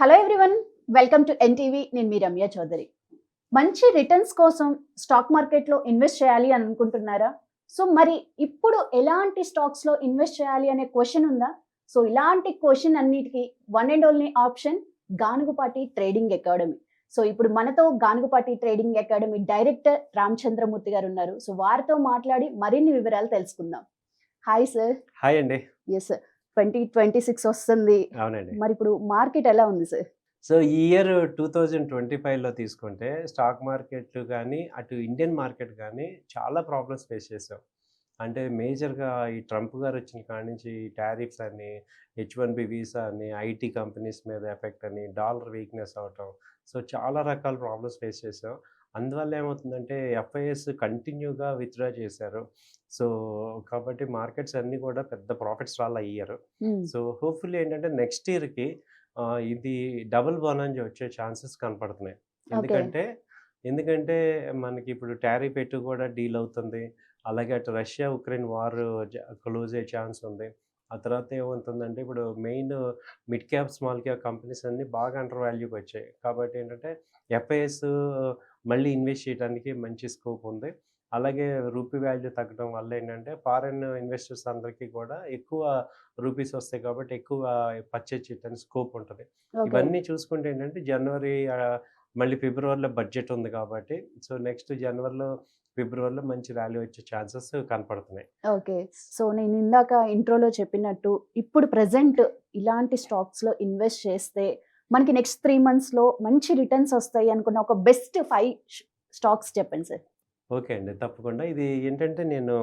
Hello everyone, welcome to NTV. నేను మీ రమ్య చౌదరి. మంచి returns కోసం స్టాక్ మార్కెట్లో ఇన్వెస్ట్ చేయాలి అని అనుకుంటున్నారా? సో మరి ఇప్పుడు ఎలాంటి స్టాక్స్లో ఇన్వెస్ట్ చేయాలి అనే క్వశ్చన్ ఉందా? సో ఇలాంటి క్వశ్చన్ అన్నిటికీ one and only option Ganugupati trading academy. So ఇప్పుడు మనతో Ganugupati trading academy director Ramachandramurthy గారు ఉన్నారు. సో వారితో మాట్లాడి మరిన్ని వివరాలు తెలుసుకుందాం. Hi sir. హాయ్ అండి. ఎస్ సార్, 2026 వస్తుంది. అవునండి. మరి ఇప్పుడు మార్కెట్ ఎలా ఉంది సార్? సో ఈ ఇయర్ 2025లో తీసుకుంటే స్టాక్ మార్కెట్ కానీ, అటు ఇండియన్ మార్కెట్ కానీ చాలా ప్రాబ్లమ్స్ ఫేస్ చేసాం. అంటే మేజర్‌గా ఈ ట్రంప్ గారు వచ్చిన కాడి నుంచి ఈ టారిఫ్స్ అని, H1B వీసా అని, ఐటీ కంపెనీస్ మీద ఎఫెక్ట్ అని, డాలర్ వీక్‌నెస్ అవ్వటం. సో చాలా రకాల ప్రాబ్లమ్స్ ఫేస్ చేసాం. అందువల్ల ఏమవుతుందంటే ఎఫ్ఐఎస్ కంటిన్యూగా విత్‌డ్రా చేశారు. సో కాబట్టి మార్కెట్స్ అన్నీ కూడా పెద్ద ప్రాఫిట్స్ రాలా ఈ ఇయర్. సో హోప్‌ఫుల్లీ ఏంటంటే నెక్స్ట్ ఇయర్‌కి ఇది డబుల్ బోనాంజా వచ్చే ఛాన్సెస్ కనపడుతున్నాయి. ఓకే. ఎందుకంటే మనకి ఇప్పుడు టారిఫ్ ఎటు కూడా డీల్ అవుతుంది. అలాగే అటు రష్యా, ఉక్రెయిన్ వార్ క్లోజ్ అయ్యే ఛాన్స్ ఉంది. ఆ తర్వాత ఏమవుతుందంటే ఇప్పుడు main mid cap, small cap companies అన్నీ బాగా అండర్ వాల్యూకి వచ్చాయి. కాబట్టి ఏంటంటే ఎఫ్ఐఎస్ మళ్ళీ ఇన్వెస్ట్ చేయడానికి మంచి స్కోప్ ఉంది. అలాగే రూపీ వాల్యూ తగ్గడం వల్ల ఏంటంటే ఫారెన్ ఇన్వెస్టర్స్ అందరికీ కూడా ఎక్కువ రూపీస్ వస్తాయి కాబట్టి ఎక్కువ పర్చేజ్ చేయడానికి స్కోప్ ఉంటుంది. ఓకే. ఇవన్నీ చూసుకుంటే ఏంటంటే జనవరి మళ్ళీ ఫిబ్రవరిలో బడ్జెట్ ఉంది కాబట్టి సో నెక్స్ట్ జనవరిలో, ఫిబ్రవరిలో మంచి ర్యాలీ వచ్చే ఛాన్సెస్ కనపడుతున్నాయి. ఓకే. సో నేను ఇందాక ఇంట్రోలో చెప్పినట్టు ఇప్పుడు ప్రెజెంట్ ఇలాంటి స్టాక్స్‌లో ఇన్వెస్ట్ చేస్తే మనకి నెక్స్ట్ 3 మంత్స్‌లో మంచి రిటర్న్స్ వస్తాయి అనుకున్న ఒక బెస్ట్ 5 స్టాక్స్ చెప్పండి సార్. ఓకే అండి. తప్పకుండా. ఇది ఏంటంటే నేను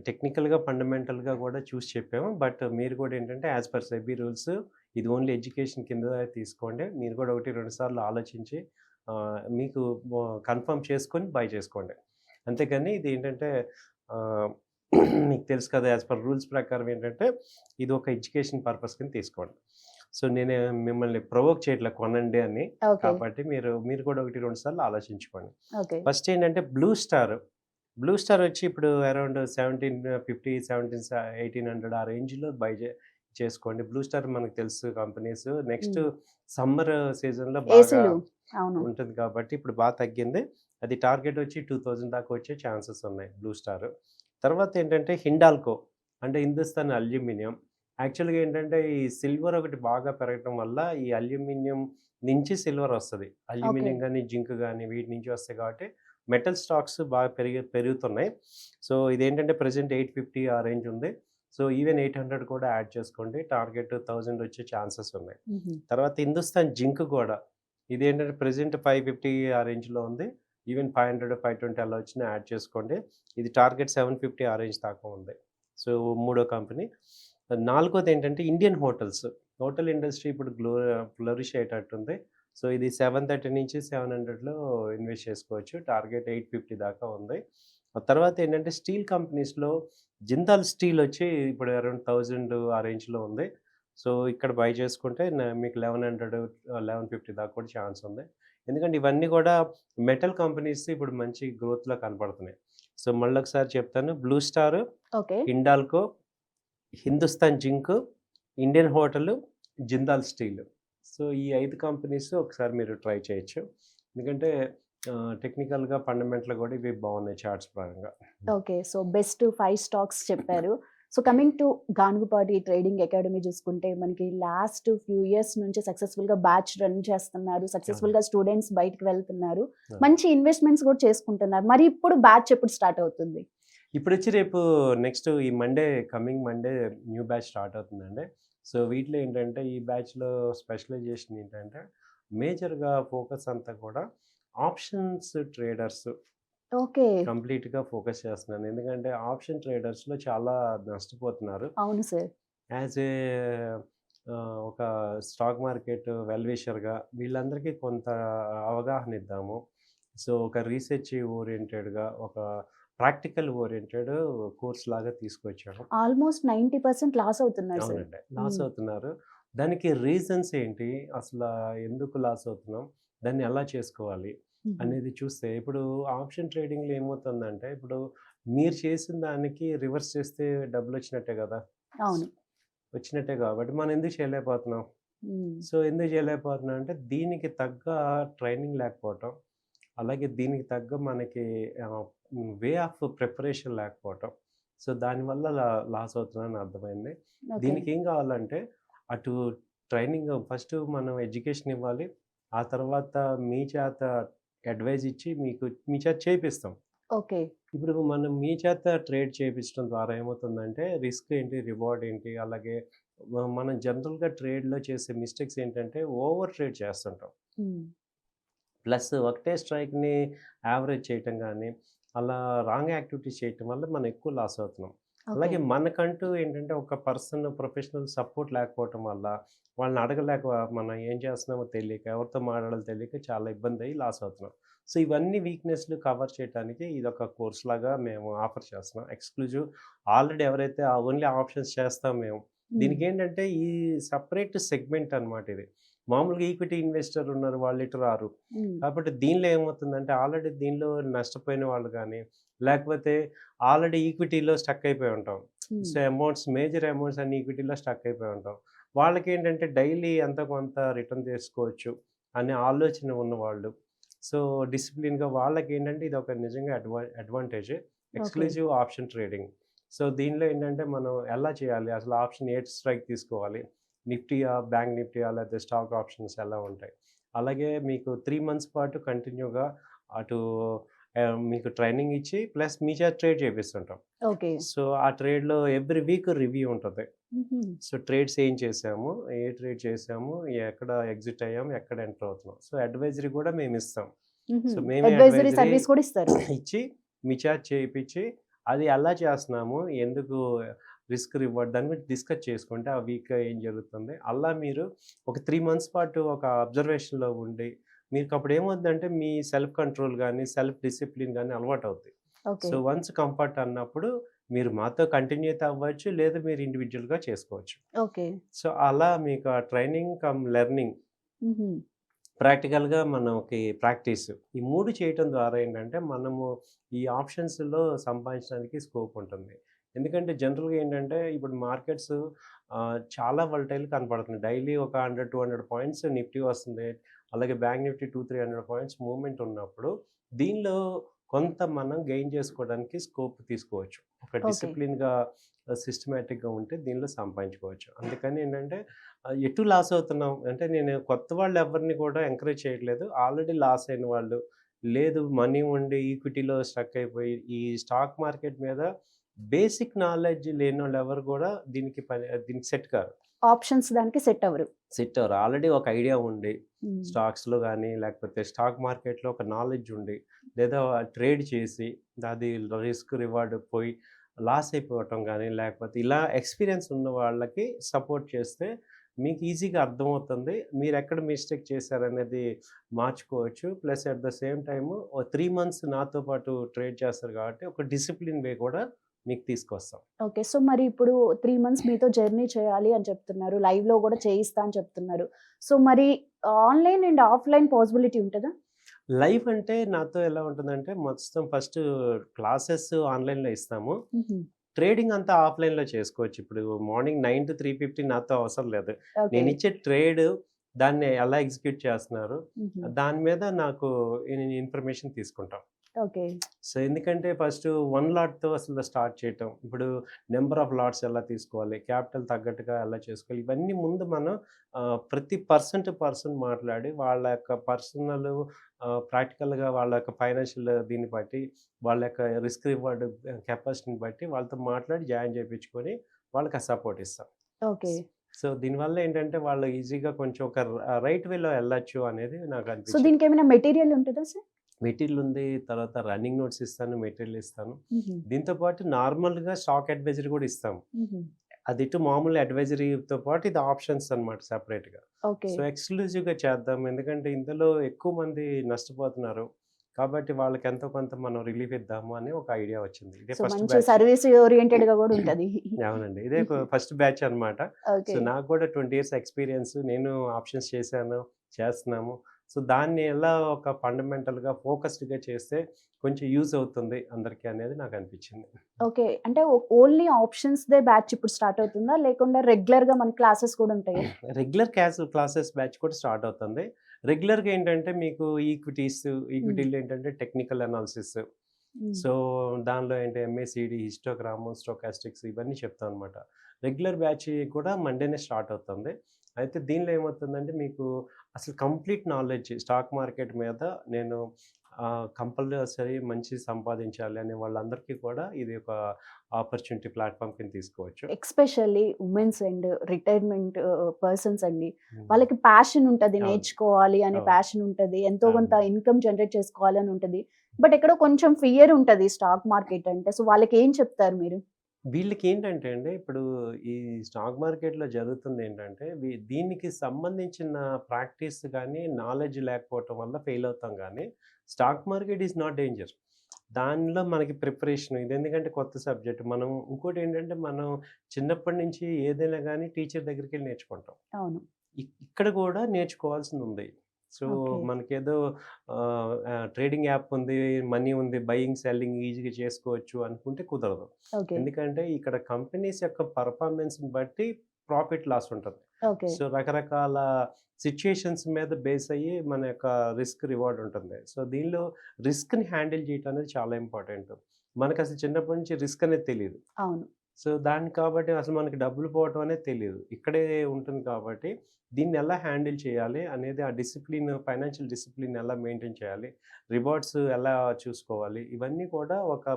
టెక్నికల్‌గా, ఫండమెంటల్‌గా కూడా చూసి చెప్పాము. బట్ మీరు కూడా ఏంటంటే యాజ్ పర్ సెబీ రూల్స్ ఇది ఓన్లీ ఎడ్యుకేషన్ కింద తీసుకోండి. మీరు కూడా 1, 2 సార్లు ఆలోచించి మీకు కన్ఫర్మ్ చేసుకొని బై చేసుకోండి. అంతేగాని ఇది ఏంటంటే ఆహ్, మీకు తెలుసు కదా! యాజ్ పర్ రూల్స్ ప్రకారం ఏంటంటే ఇది ఒక ఎడ్యుకేషన్ పర్పస్ కింద తీసుకోండి. సో నేను మిమ్మల్ని ప్రొవోక్ చేయట్లే కొనండి అని. ఓకే. కాబట్టి మీరు కూడా 1, 2 సార్లు ఆలోచించుకోండి. ఓకే. ఫస్ట్ ఏంటంటే బ్లూ స్టార్ వచ్చి ఇప్పుడు అరౌండ్ 1750, 1800 ఆ రేంజ్‌లో బై చేసుకోండి. బ్లూ స్టార్ మనకు తెలుసు కంపెనీస్. నెక్స్ట్ సమ్మర్ సీజన్‌లో బాగా ఏసీలు. అవును. ఉంటుంది కాబట్టి ఇప్పుడు బాగా తగ్గింది. అది టార్గెట్ వచ్చి 2000 దాకా వచ్చే ఛాన్సెస్ ఉన్నాయి బ్లూ స్టార్. తర్వాత ఏంటంటే హిండాల్కో అంటే హిందుస్థాన్ అల్యూమినియం. యాక్చువల్‌గా ఏంటంటే ఈ సిల్వర్ ఒకటి బాగా పెరగటం వల్ల ఈ అల్యూమినియం నుంచి సిల్వర్ వస్తది. ఓకే. అల్యూమినియం గాని, జింక్ గాని వీటి నుంచి వస్తాయి కాబట్టి మెటల్ స్టాక్స్ బాగా పెరుగుతున్నాయి. సో ఇదేంటంటే ప్రెజెంట్ 850 ఆ రేంజ్ ఉంది. సో ఈవెన్ 800 కూడా యాడ్ చేసుకోండి. టార్గెట్ 1000 వచ్చే ఛాన్సెస్ ఉన్నాయి. హుహు. తర్వాత హిందుస్థాన్ జింక్ కూడా ఇదేంటంటే ప్రెజెంట్ 550 ఆ రేంజ్‌లో ఉంది. ఈవెన్ 500, 520 అలా వచ్చినా యాడ్ చేసుకోండి. ఇది టార్గెట్ 750 ఆ రేంజ్ దాకా ఉంది. సో మూడో కంపెనీ. నాలుగోది ఏంటంటే ఇండియన్ హోటల్స్. హోటల్ ఇండస్ట్రీ ఇప్పుడు ఫ్లరిష్ అయ్యేటట్టుంది. సో ఇది 730 నుంచి 700లో ఇన్వెస్ట్ చేసుకోవచ్చు. టార్గెట్ 850 దాకా ఉంది. ఆ తర్వాత ఏంటంటే స్టీల్ కంపెనీస్‌లో జిందాల్ స్టీల్ వచ్చి ఇప్పుడు అరౌండ్ 1000 ఆ రేంజ్‌లో ఉంది. సో ఇక్కడ బై చేసుకుంటే మీకు 1100, 1150 దాకా కూడా ఛాన్స్ ఉంది. ఎందుకంటే ఇవన్నీ కూడా మెటల్ కంపెనీస్ ఇప్పుడు మంచి గ్రోత్‌లో కనపడుతున్నాయి. సో మళ్ళొకసారి చెప్తాను. Blue star, okay. Hindalco, Hindustan zinc, Indian hotel, Jindal steel. So ఈ 5 కంపెనీస్ ఒకసారి మీరు ట్రై చేయొచ్చు. ఎందుకంటే టెక్నికల్‌గా, ఫండమెంటల్‌గా కూడా ఇవి బాగున్నాయి చార్ట్స్ పరంగా. ఓకే. సో బెస్ట్ 5 స్టాక్స్ చెప్పారు. So coming to Ganugupati trading academy చూసుకుంటే మనకి లాస్ట్ ఫ్యూ ఇయర్స్ నుంచి సక్సెస్‌ఫుల్‌గా బ్యాచ్ రన్ చేస్తున్నారు. అవును. సక్సెస్‌ఫుల్‌గా స్టూడెంట్స్ బయటికి వెళ్తున్నారు. అవును. మంచి ఇన్వెస్ట్‌మెంట్స్ కూడా చేసుకుంటున్నారు. మరి ఇప్పుడు బ్యాచ్ ఎప్పుడు స్టార్ట్ అవుతుంది? ఇప్పుడొచ్చి రేపు నెక్స్ట్ ఈ coming Monday new batch start అవుతుందండి. సో వీటిలో ఏంటంటే ఈ బ్యాచ్‌లో స్పెషలైజేషన్ ఏంటంటే మేజర్‌గా ఫోకస్ అంతా కూడా ఆప్షన్స్ ట్రేడర్స్ ఓకే. కంప్లీట్‌గా ఫోకస్ చేస్తున్నాను. ఎందుకంటే ఆప్షన్ ట్రేడర్స్‌లో చాలా నష్టపోతున్నారు. అవును సార్. యాజ్ ఏ ఒక స్టాక్ మార్కెట్ వెల్ విషర్‌గా వీళ్ళందరికీ కొంత అవగాహన ఇద్దాము. సో ఒక రీసెర్చ్ ఓరియెంటెడ్‌గా ఒక ప్రాక్టికల్ ఓరియెంటెడ్ కోర్స్ లాగా తీసుకొచ్చాను. ఆల్‌మోస్ట్ 90% లాస్ అవుతున్నారు సార్. అవునండి. లాస్ హ్మ్. అవుతున్నారు. దానికి రీజన్స్ ఏంటి? అసలా ఎందుకు లాస్ అవుతున్నాం? దాన్ని ఎలా చేసుకోవాలి? హుహు. అనేది చూస్తే ఇప్పుడు ఆప్షన్ ట్రేడింగ్‌లో ఏమవుతుందంటే ఇప్పుడు మీరు చేసిన దానికి రివర్స్ చేస్తే డబ్బులొచ్చినట్టే గదా! అవును. వచ్చినట్టే కాబట్టి మనం ఎందుకు చేయలేకపోతున్నాం? సో ఎందుకు చేయలేకపోతున్నా అంటే దీనికి తగ్గ ట్రైనింగ్ లేకపోవటం, అలాగే దీనికి తగ్గ మనకి వే ఆఫ్ ప్రిపరేషన్ లేకపోవటం. సో దానివల్ల లాస్ అవుతున్నానని అర్థమైంది. ఓకే. దీనికి ఏం కావాలంటే అటు ట్రైనింగ్ ఫస్ట్ మనం ఎడ్యుకేషన్ ఇవ్వాలి. ఆ తర్వాత మీ చేత అడ్వైజ్ ఇచ్చి మీ చేత చేపిస్తాం. ఓకే. ఇప్పుడు మనం మీ చేత ట్రేడ్ చేపించడం ద్వారా ఏమవుతుందంటే రిస్క్ ఏంటి, రివార్డ్ ఏంటి, అలాగే మనం జనరల్‌గా ట్రేడ్‌లో చేసే మిస్టేక్స్ ఏంటంటే ఓవర్ ట్రేడ్ చేస్తుంటాం. హ్మ్. ప్లస్ ఒకటే స్ట్రైక్‌ని యావరేజ్ చేయటం గానీ, అలా రాంగ్ యాక్టివిటీస్ చేయటం వల్ల మనం ఎక్కువ లాస్ అవుతున్నాం. ఓకే. అలాగే మనకంటూ ఏంటంటే ఒక ప్రొఫెషనల్ సపోర్ట్ లేకపోవటం వల్ల, వాళ్ళని అడగలేక మనం ఏం చేస్తున్నామో తెలియక, ఎవరితో మాట్లాడాలో తెలియక చాలా ఇబ్బందయ్యి లాస్ అవుతున్నాం. సో ఇవన్నీ వీక్‌నెస్‌లు కవర్ చేయటానికి ఇదొక కోర్స్ లాగా మేము ఆఫర్ చేస్తున్నాం. ఎక్స్‌క్లూజివ్ ఆల్రెడీ ఎవరైతే ఓన్లీ ఆప్షన్స్ చేస్తాం మేము. హ్మ్. దీనికేంటంటే ఈ సెపరేట్ సెగ్మెంట్ అనమాట ఇది. మామూలుగా ఈక్విటీ ఇన్వెస్టర్ ఉన్నారు, వాళ్ళు ఇటు రారు. హ్మ్. కాబట్టి దీనిలో ఏమవుతుందంటే ఆల్రెడీ దీనిలో నష్టపోయిన వాళ్ళు గానీ, లేకపోతే ఆల్రెడీ ఈక్విటీలో స్టక్ అయిపోయి ఉంటాం. హ్మ్. సో మేజర్ అమౌంట్స్ అన్ని ఈక్విటీలో స్టక్ అయిపోయి ఉంటాం. వాళ్ళకేంటంటే డైలీ ఎంతో కొంత రిటర్న్ తీసుకోవచ్చు అనే ఆలోచన ఉన్నవాళ్ళు. సో డిసిప్లిన్‌గా వాళ్ళకేంటంటే ఇదొక నిజంగా advantage. Okay. Exclusive option trading. So దీనిలో ఏంటంటే మనం ఎలా చేయాలి? అసలు ఆప్షన్ ఏ స్ట్రైక్ తీసుకోవాలి? నిఫ్టీయా, బ్యాంక్ నిఫ్టీయా, లేకపోతే స్టాక్ ఆప్షన్స్ ఎలా ఉంటాయి? అలాగే మీకు 3 మంత్స్ పాటు కంటిన్యూగా అటు మీకు ట్రైనింగ్ ఇచ్చి ప్లస్ మీ చేత ట్రేడ్ చేపిస్తుంటాం. ఓకే. సో ఆ ట్రేడ్‌లో ఎవ్రీ వీక్ రివ్యూ ఉంటది. హుహు. సో ట్రేడ్స్ ఏం చేసాము? ఏ ట్రేడ్ చేసాము? ఎక్కడ ఎగ్జిట్ అయ్యాము? ఎక్కడ ఎంటర్ అవుతున్నాం? సో అడ్వైజరీ కూడా మేమిస్తాం. హుహు. సో మేమే అడ్వైజరీ అడ్వైజరీ సర్వీస్ కూడా ఇస్తారు. ఇచ్చి మీ చేత చేపిచ్చి అది ఎలా చేస్తున్నాము? ఎందుకు రిస్క్ రివార్డ్ దాని గురించి డిస్కస్ చేసుకుంటే ఆ వీక్ ఏం జరుగుతుంది? అలా మీరు ఒక 3 మంత్స్ పాటు ఒక అబ్జర్వేషన్‌లో ఉండి మీకప్పుడు ఏమవుద్దంటే మీ సెల్ఫ్ కంట్రోల్ గాని, సెల్ఫ్ డిసిప్లిన్ గాని అలవాటవుద్ది. ఓకే. సో వన్స్ కంఫర్ట్ అన్నప్పుడు మీరు మాతో కంటిన్యూ అయితే అవ్వచ్చు. లేదా మీరు ఇండివిడ్యువల్‌గా చేసుకోవచ్చు. ఓకే. సో అలా మీకు ఆ ట్రైనింగ్ కమ్ లెర్నింగ్ హుహు. ప్రాక్టికల్‌గా మనకి ప్రాక్టీస్. ఈ 3 చేయటం ద్వారా ఏంటంటే, మనము ఈ ఆప్షన్స్‌లో సంపాదించడానికి స్కోప్ ఉంటుంది. ఎందుకంటే జనరల్‌గా ఏంటంటే, ఇప్పుడు మార్కెట్స్ చాలా వోలటైల్ కనపడుతుంది. డైలీ ఒక 100, 200 పాయింట్స్ నిఫ్టీ వస్తుంది. అలాగే బ్యాంక్ నిఫ్టీ 200, 300 పాయింట్స్ మూవ్‌మెంట్ ఉన్నప్పుడు, దీనిలో కొంత మనం గెయిన్ చేసుకోవడానికి స్కోప్ తీసుకోవచ్చు. ఒక ఓకే. డిసిప్లిన్‌గా సిస్టమాటిక్‌గా ఉంటే దీనిలో సంపాదించుకోవచ్చు. అందుకని ఏంటంటే ఎటు లాస్ అవుతున్నాం అంటే నేను కొత్త వాళ్ళు ఎవరిని కూడా ఎంకరేజ్ చేయట్లేదు. ఆల్రెడీ లాస్ అయిన వాళ్ళు, లేదు మనీ ఉండి ఈక్విటీలో స్టక్ అయిపోయి, ఈ స్టాక్ మార్కెట్ మీద బేసిక్ నాలెడ్జ్ లేనోళ్ళు ఎవరు కూడా దీనికి సెట్ కారు. ఆప్షన్స్ దానికి సెట్ అవ్వరు. సెట్ అవ్వరు. ఆల్రెడీ ఒక ఐడియా ఉండి, హ్మ్. స్టాక్స్‌లో గానీ, లేకపోతే స్టాక్ మార్కెట్‌లో ఒక నాలెడ్జ్ ఉండి, లేదా ట్రేడ్ చేసి, అది రిస్క్ రివార్డ్ పోయి లాస్ అయిపోవటం గానీ, లేకపోతే ఇలా ఎక్స్‌పీరియన్స్ ఉన్న వాళ్ళకి సపోర్ట్ చేస్తే మీకు ఈజీగా అర్థమవుతుంది. మీరెక్కడ మిస్టేక్ చేశారనేది మార్చుకోవచ్చు. Plus at the same time ఓ 3 మంత్స్ నాతో పాటు ట్రేడ్ చేస్తారు కాబట్టి, ఒక డిసిప్లిన్ వే కూడా మీకు తీసుకొస్తాం. ఓకే. సో, మరి ఇప్పుడు 3 మంత్స్ మీతో జర్నీ చేయాలి అని చెప్తున్నారు. లైవ్‌లో గూడా చేయిస్తా అని చెప్తున్నారు. సో, మరి ఆన్‌లైన్ అండ్ ఆఫ్‌లైన్ పాసిబిలిటీ ఉంటదా? లైవ్ అంటే నాతో ఎలా ఉంటుందంటే, మొత్తం ఫస్ట్ క్లాసెస్ ఆన్‌లైన్‌లో ఇస్తాము. హుహు. ట్రేడింగ్ అంతా ఆఫ్‌లైన్‌లో చేసుకోవచ్చు. ఇప్పుడు మార్నింగ్ 9-3:50 నాతో అవసరం లేదు. ఓకే. నేనిచ్చే ట్రేడ్ దాన్ని ఎలా ఎగ్జిక్యూట్ చేస్తున్నారు, హుహు. దాని మీద నాకు ఇన్ఫర్మేషన్ తీసుకుంటాం. ఓకే. సో, ఎందుకంటే ఫస్టు 1 లాట్‌తో అసలు స్టార్ట్ చేయటం. ఇప్పుడు నంబర్ ఆఫ్ లాట్స్ ఎలా తీసుకోవాలి, క్యాపిటల్ తగ్గట్టుగా ఎలా చేసుకోవాలి, ఇవన్నీ ముందు మనం ప్రతి పర్సన్ టు పర్సన్ మాట్లాడి వాళ్ళ యొక్క పర్సనల్ ప్రాక్టికల్‌గా వాళ్ళ యొక్క ఫైనాన్షియల్ దీన్ని బట్టి, వాళ్ళ యొక్క రిస్క్ రివార్డ్ కెపాసిటీని బట్టి వాళ్ళతో మాట్లాడి జాయిన్ చేపించుకొని వాళ్ళకి ఆ సపోర్ట్ ఇస్తాం. ఓకే. సో, దీనివల్ల ఏంటంటే వాళ్ళు ఈజీగా కొంచెం ఒక రైట్ వేలో వెళ్ళొచ్చు అనేది నాకు సో, అనిపించింది. దీనికేమైనా మెటీరియల్ ఉంటదా సార్? మెటీరియల్ ఉంది. తర్వాత రన్నింగ్ నోట్స్ ఇస్తాను. మెటీరియల్ ఇస్తాను. హుహు. దీంతో పాటు నార్మల్‌గా స్టాక్ అడ్వైజరీ కూడా ఇస్తాము. హుహు. అది ఇటు మామూలు అడ్వైజరీతో పాటు ఇది ఆప్షన్స్ అన్నమాట సెపరేట్‌గా. ఓకే. సో, ఎక్స్‌క్లూజివ్‌గా చేద్దాం. ఎందుకంటే ఇందులో ఎక్కువ మంది నష్టపోతున్నారు. కాబట్టి వాళ్ళకి ఎంతో కొంత మనం రిలీఫ్ ఇద్దాము అని ఒక ఐడియా వచ్చింది. ఇదే సో, ఫస్ట్ మంచి బ్యాచ్. సర్వీస్ ఓరియెంటెడ్‌గా గూడా ఉంటది. అవునండి. ఇదే ఫస్ట్ బ్యాచ్ అన్నమాట. So, okay. నాకు కూడా 20 ఇయర్స్ ఎక్స్‌పీరియన్స్. నేను ఆప్షన్స్ చేశాను, చేస్తున్నాము. సో దాన్ని ఎలా ఒక ఫండమెంటల్గా ఫోకస్డ్గా చేస్తే కొంచెం యూజ్ అవుతుంది అందరికీ అనేది నాకు అనిపించింది. ఓకే. అంటే ఓన్లీ ఆప్షన్స్‌దే బ్యాచ్ ఇప్పుడు స్టార్ట్ అవుతుందా? లేకుండా రెగ్యులర్‌గా మన క్లాసెస్ కూడా ఉంటాయా? రెగ్యులర్ క్లాసెస్ బ్యాచ్ కూడా స్టార్ట్ అవుతుంది. రెగ్యులర్‌గా ఏంటంటే మీకు హ్మ్. ఈక్విటీలో ఏంటంటే టెక్నికల్ అనాలిసిస్. హ్మ్. సో, దానిలో ఏంటి ఎంఏసీడీ, హిస్టోగ్రాము, స్టోకాస్టిక్స్ ఇవన్నీ చెప్తామనమాట. రెగ్యులర్ బ్యాచ్ కూడా మండేనే స్టార్ట్ అవుతుంది. అయితే దీనిలో ఏమవుతుందంటే మీకు అసలు కంప్లీట్ నాలెడ్జ్ స్టాక్ మార్కెట్ మీద నేను కంపల్సరీ మంచి సంపాదించాలి అనే వాళ్ళందరికీ కూడా ఇది ఒక ఆపర్చునిటీ ప్లాట్‌ఫార్మ్ కింద తీసుకోవచ్చు. Especially womens and retirement persons అండి. హ్మ్. వాళ్ళకి ప్యాషన్ ఉంటది. అవును. నేర్చుకోవాలి అనే అవును. ప్యాషన్ ఉంటది. ఎంతో కొంత అవును. ఇన్‌కమ్ జనరేట్ చేసుకోవాలి అని ఉంటది. బట్ ఎక్కడో కొంచెం ఫియర్ ఉంటది స్టాక్ మార్కెట్ అంటే. సో వాళ్ళకేం చెప్తారు మీరు? వీళ్ళకేంటంటే అండి, ఇప్పుడు ఈ స్టాక్ మార్కెట్‌లో జరుగుతుందేంటంటే, దీనికి సంబంధించిన ప్రాక్టీస్ గానీ, నాలెడ్జ్ లేకపోవటం వల్ల ఫెయిల్ అవుతాం గానీ, stock market is not danger. దానిలో మనకి ప్రిపరేషన్ ఇదెందుకంటే కొత్త సబ్జెక్ట్. మనం ఇంకోటేంటంటే, మనం చిన్నప్పటి నుంచి ఏదైనా గానీ టీచర్ దగ్గరికెళ్ళి నేర్చుకుంటాం. అవును. ఇక్కడ గూడా నేర్చుకోవాల్సిందుంది. So, okay. మనకేదో ట్రేడింగ్ యాప్ ఉంది, మనీ ఉంది, బయింగ్, సెల్లింగ్ ఈజీగా చేసుకోవచ్చు అనుకుంటే కుదరదు. ఓకే. ఎందుకంటే ఇక్కడ కంపెనీస్ యొక్క పెర్ఫార్మన్స్‌ని బట్టి ప్రాఫిట్, లాస్ ఉంటది. ఓకే. సో, రకరకాల సిట్యుయేషన్స్ మీద బేస్ అయ్యి మన యొక్క రిస్క్, రివార్డ్ ఉంటుంది. సో, దీనిలో రిస్క్‌ని హ్యాండిల్ చేయటం అనేది చాలా ఇంపార్టెంట్. మనకసలు చిన్నప్పటి నుంచి రిస్క్ అనేది తెలీదు. అవును. సో, దానికి కాబట్టి అసలు మనకి డబ్బులు పోవటం అనేది తెలీదు. ఇక్కడే ఉంటుంది కాబట్టి, దీన్ని ఎలా హ్యాండిల్ చేయాలి అనేది ఆ డిసిప్లిన్, ఫైనాన్షియల్ డిసిప్లిన్ ఎలా మెయింటైన్ చేయాలి, రివార్డ్స్ ఎలా చూసుకోవాలి, ఇవన్నీ కూడా ఒక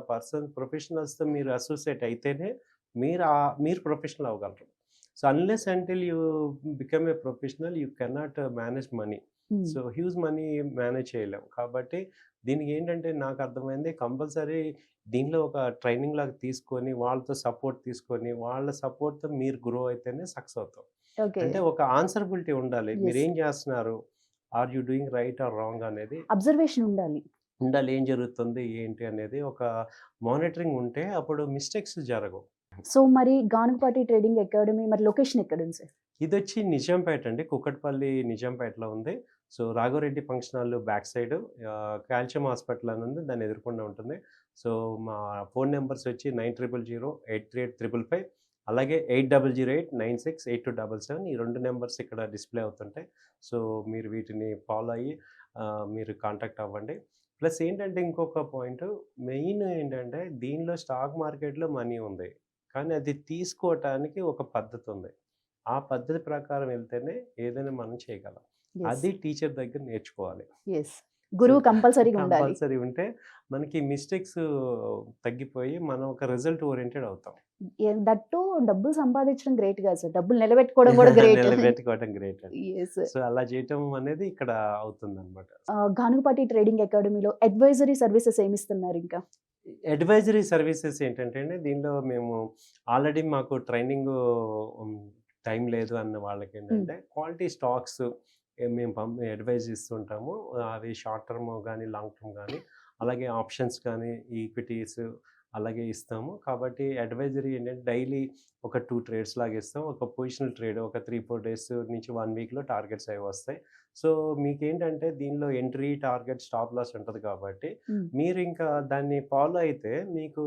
ప్రొఫెషనల్స్‌తో మీరు అసోసియేట్ అయితేనే మీరు ప్రొఫెషనల్ అవ్వగలరు. So, unless until you become a professional you cannot manage money. Hmm. So, huge money manage చేయలేం. కాబట్టి దీనికేంటంటే నాకు అర్థమైంది కంపల్సరీ దీనిలో ఒక ట్రైనింగ్ లాగా తీసుకొని, వాళ్ళతో సపోర్ట్ తీసుకొని, వాళ్ళ సపోర్ట్‌తో మీరు గ్రో అయితేనే సక్సెస్ అవుతాం. ఓకే. అంటే ఒక ఆన్సరబిలిటీ ఉండాలి. యెస్. మీరేం చేస్తున్నారు? Are you doing right or wrong అనేది అబ్జర్వేషన్ ఉండాలి. ఉండాలి. ఏం జరుగుతుంది? ఏంటి? అనేది ఒక మానిటరింగ్ ఉంటే అప్పుడు మిస్టేక్స్ జరగవు. సో మరి గానుగపాటి ట్రేడింగ్ అకాడమీ మరి లొకేషన్ ఎక్కడుంది సార్? ఇదొచ్చి నిజాంపేట అండి. కుక్కట్పల్లి నిజాంపేటలో ఉంది. So, Raghava Reddy function hall back side calcium hospital అని ఉంది. దాని ఎదురుగుండా ఉంటుంది. సో, మా ఫోన్ నంబర్స్ వచ్చి 9008385555 అలాగే 8008968277 ఈ 2 నంబర్స్ ఇక్కడ డిస్‌ప్లే అవుతుంటాయి. సో, మీరు వీటిని ఫాలో అయ్యి మీరు కాంటాక్ట్ అవ్వండి. ప్లస్ ఏంటంటే ఇంకొక పాయింట్ మెయిన్ ఏంటంటే దీనిలో స్టాక్ మార్కెట్‌లో మనీ ఉంది. కానీ అది తీసుకోవటానికి ఒక పద్ధతి ఉంది. ఆ పద్ధతి ప్రకారం వెళ్తేనే ఏదైనా మనం చేయగలం. యెస్. అది టీచర్ దగ్గర నేర్చుకోవాలి. యెస్. సో, గురువు కంపల్సరీగా ఉండాలి. కంపల్సరీ ఉంటే మనకి మిస్టేక్స్ తగ్గిపోయి మనం ఒక రిజల్ట్ ఓరియెంటెడ్ అవుతాం. దట్ టూ డబ్బులు సంపాదించడం గ్రేట్ కాదు సార్. డబ్బులు నిలబెట్టుకోవడం కూడా గ్రేట్. నిలబెట్టుకోవడం గ్రేట్ అండి. యెస్. సో, అలా చేయటం అనేది ఇక్కడ అవుతుందనమాట. గానుగపాటి ట్రేడింగ్ అకాడమీలో అడ్వైజరీ సర్వీసెస్ ఏమిస్తున్నారు ఇంకా? అడ్వైజరీ సర్వీసెస్ ఏంటంటే అండి, దీనిలో మేము ఆల్రెడీ మాకు ట్రైనింగు హ్మ్, టైం లేదు అన్న హ్మ్. వాళ్ళకేంటంటే, క్వాలిటీ స్టాక్స్ మేము అడ్వైజ్ ఇస్తుంటాము. అవి షార్ట్ టర్మ్ గానీ, లాంగ్ టర్మ్ గానీ, అలాగే ఆప్షన్స్ కానీ, ఈక్విటీస్ అలాగే ఇస్తాము. కాబట్టి అడ్వైజరీ ఏంటంటే, డైలీ ఒక 2 ట్రేడ్స్ లాగా ఇస్తాం. ఒక పొజిషనల్ ట్రేడ్ ఒక 3, 4 డేస్ నుంచి 1 వీక్‌లో టార్గెట్స్ అవి వస్తాయి. సో, మీకేంటంటే దీనిలో ఎంట్రీ, టార్గెట్, స్టాప్ లాస్ ఉంటది కాబట్టి హ్మ్. మీరు ఇంకా దాన్ని ఫాలో అయితే మీకు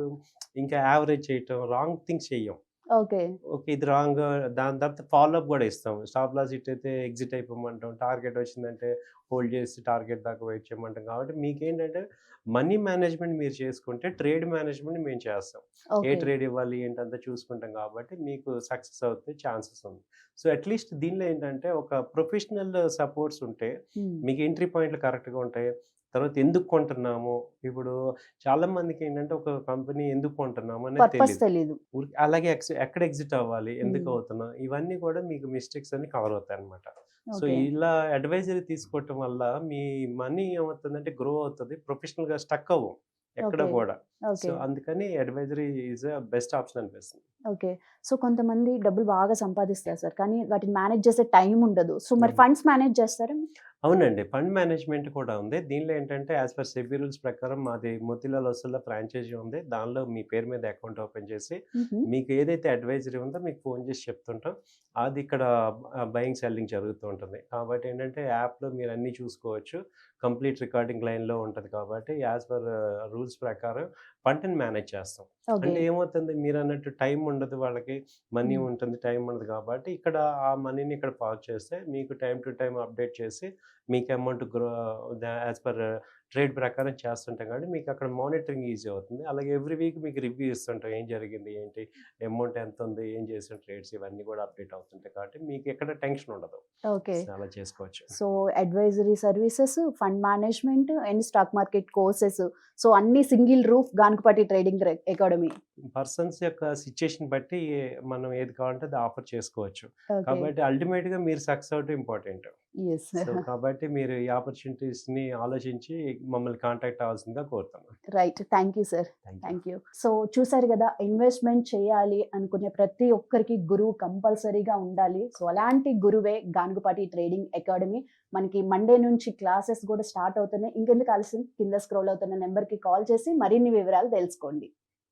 ఇంకా యావరేజ్ చేయటం, రాంగ్ థింగ్స్ చెయ్యం. ఓకే. ఓకే. ఇది రాంగ్ దాని తర్వాత ఫాలో అప్ గూడా ఇస్తాం. స్టాప్ లాస్ హిట్ అయితే ఎగ్జిట్ అయిపోమంటాం. టార్గెట్ వచ్చిందంటే హోల్డ్ చేసి టార్గెట్ దాకా వెయిట్ చేయమంటాం. కాబట్టి మీకేంటంటే మనీ మేనేజ్‌మెంట్ మీరు చేసుకుంటే ట్రేడ్ మేనేజ్‌మెంట్ మేము చేస్తాం. ఏ ఓకే. ట్రేడ్ ఇవ్వాలి ఏంటంతా చూసుకుంటాం కాబట్టి మీకు సక్సెస్ అవుతే ఛాన్సెస్ ఉంది. సో, అట్‌లీస్ట్ దీనిలో ఏంటంటే ఒక ప్రొఫెషనల్ సపోర్ట్స్ ఉంటే హ్మ్. మీకు ఎంట్రీ పాయింట్లు కరెక్ట్‌గా ఉంటాయి. తర్వాత ఎందుకు కొంటున్నాము? ఇప్పుడు చాలా మందికేంటంటే ఒక కంపెనీ ఎందుకు కొంటున్నాము అనేది పర్పస్ తెలీదు. తెలీదు. అలాగే ఎక్కడ ఎగ్జిట్ అవ్వాలి? ఎందుకు హ్మ్. అవుతున్నాం? ఇవన్నీ కూడా మీకు మిస్టేక్స్ అన్నీ కవర్ అవుతాయన్నమాట. So, okay. ఇలా అడ్వైజరీ తీసుకోవటం వల్ల మీ మనీ ఏమవుతుందంటే గ్రో అవుతది. ప్రొఫెషనల్‌గా స్టక్ అవ్వం ఎక్కడ ఓకే. గూడా. So, okay. అందుకని advisory is a best option అనిపిస్తుంది. ఓకే. సో, కొంతమంది డబ్బులు బాగా సంపాదిస్తారు సార్. కానీ వాటిని మేనేజ్ చేసే టైం ఉండదు. సో, మరి అవును. ఫండ్స్ మేనేజ్ చేస్తారా? అవునండి. ఫండ్ మేనేజ్‌మెంట్ కూడా ఉంది. దీనిలో ఏంటంటే యాస్ పర్ సెబీ రూల్స్ ప్రకారం మాది మోతీలాల్ ఒస్వాల్‌లో ఫ్రాంచైజీ ఉంది. దానిలో మీ పేరు మీద అకౌంట్ ఓపెన్ చేసి, హుహు. మీకు ఏదైతే అడ్వైజరీ ఉందో మీకు ఫోన్ చేసి చెప్తుంటాం. అది ఇక్కడ బయింగ్, సెల్లింగ్ జరుగుతూ ఉంటుంది. కాబట్టి ఏంటంటే యాప్‌లో మీరు అన్నీ చూసుకోవచ్చు. కంప్లీట్ రికార్డింగ్ లైన్‌లో ఉంటది కాబట్టి యాస్ పర్ రూల్స్ ప్రకారం ఫండ్‌ని మేనేజ్ చేస్తాం. ఓకే. అంటే ఏమవుతుంది మీరన్నట్టు టైం ఉండదు వాళ్ళకి. మనీ హ్మ్. ఉంటుంది. టైం ఉండదు కాబట్టి ఇక్కడ ఆ మనీని ఇక్కడ పార్క్ చేస్తే మీకు టైమ్ టు టైమ్ అప్డేట్ చేసి మీకు అమౌంట్ యాజ్ పర్ ట్రేడ్ ప్రకారం చేస్తుంటాం కాబట్టి మీకు అక్కడ మానిటరింగ్ ఈజీ అవుతుంది. అలాగే ఎవ్రీ వీక్ మీకు రివ్యూ ఇస్తుంటాం. ఏం జరిగింది? ఏంటి? అమౌంట్ ఎంతుంది? ఏం చేసాం ట్రేడ్స్ ఇవన్నీ కూడా అప్డేట్ అవుతుంటాయి కాబట్టి మీకు ఎక్కడ టెన్షన్ ఉండదు. ఓకే. సో, అలా చేసుకోవచ్చు. So, advisory services, fund management and stock market courses. So, అన్నీ single roof Ganugapati trading academy. Persons యొక్క సిట్యుయేషన్ బట్టి మనం ఏది కావాలంటే అది ఆఫర్ చేసుకోవచ్చు. ఓకే. కాబట్టి అల్టిమేట్‌గా మీరు సక్సెస్ అవ్వడం ఇంపార్టెంట్. యెస్. సో, కాబట్టి మీరు ఈ ఆపర్చునిటీస్‌ని ఆలోచించి మమ్మల్ని కాంటాక్ట్ అవ్వాల్సిందిగా కోరుతున్నాను. Right. Thank you sir. Thank you. Thank you. So, చూసారు గదా! ఇన్వెస్ట్‌మెంట్ చేయాలి అనుకునే ప్రతి ఒక్కరికి గురువు కంపల్సరీగా ఉండాలి. సో, అలాంటి గురువే గానుగపాటి ట్రేడింగ్ అకాడమీ. మనకి మండే నుంచి క్లాసెస్ గూడా స్టార్ట్ అవుతున్నాయి. ఇంకెందుకు ఆలస్యం కింద స్క్రోల్ అవుతున్న నంబర్‌కి కాల్ చేసి మరిన్ని వివరాలు తెలుసుకోండి.